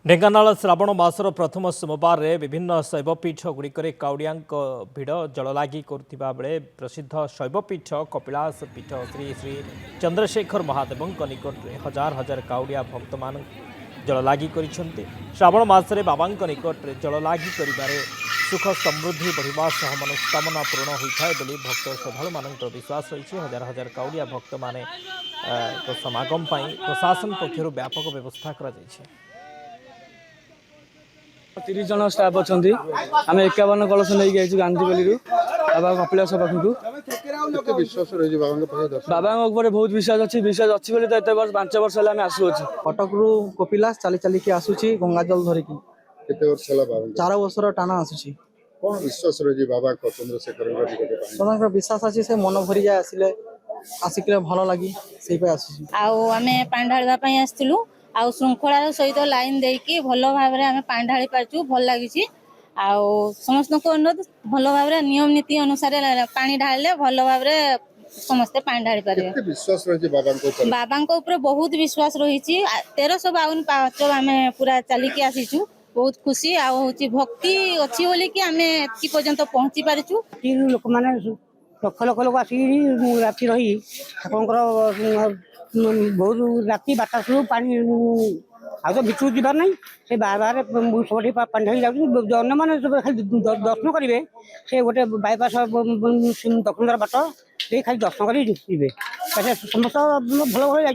ढेंकानाल श्रावण मासर प्रथम सोमवार रे विभिन्न शैवपीठ गुड़िक काउड़िया भिड़ जललागी करुवा बेले प्रसिद्ध शैवपीठ कपिलास पीठ श्री श्री चंद्रशेखर महादेव निकट में हजार हजार काउड़िया भक्त मान जललागी करिसेंति। श्रावण मासरे बाबा निकट में जललागी करिबारे सुख समृद्धि बढ़िबा सह मनोकामना पूर्ण होता है बोली भक्त श्रद्धालु मानक विश्वास रही। हजार हजार काउड़िया भक्त माने समागम पाई प्रशासन पक्षर व्यापक व्यवस्था करा जायछि। 30 जन स्टाफ अच्छा आम 51 कलश नहीं गई गांधीपल्ली बाबा कपिलास पाखु बाबा बहुत विश्वास अच्छी बोली तो एत 5 वर्ष है आसुच्छे कटक रु कपिलास चली चली आसूची गंगाजल धरिकी 4 वर्ष टाना आसूची विश्वास रही बाबा चंद्रशेखर विश्वास अच्छी से मन भरी जाए आसिले आसिक भल लगी से आम पानी ढाड़ा आसलु आउ श्रृंखलार सहित लाइन देकी भल भाव में पानी ढाली पार्चु भल लगी। समस्त को अनुरोध भल भाव नियम नीति अनुसार पानी ढाले भल भाव समस्ते पानी ढाली पारे। विश्वास रही बाबा ऊपर बहुत विश्वास रही 1352 पाच आम पूरा चलिकी आसीचु बहुत खुशी आउची भक्ति अच्छी बोली कि आम एति पर्यंत पहुंची पारिचु। लोक मैंने लक्ष लक्ष लोक आसिक राति रही ठाकुर बहुत राति 12 सुरू पानी आ तो भितर जीवार ना से बार बार सब पानी ढाई जाऊँ जन मैंने दर्शन करेंगे से गोटे बाईपास दक्षिण द्वार बाट खाली दर्शन करेंगे समस्त भल भल जा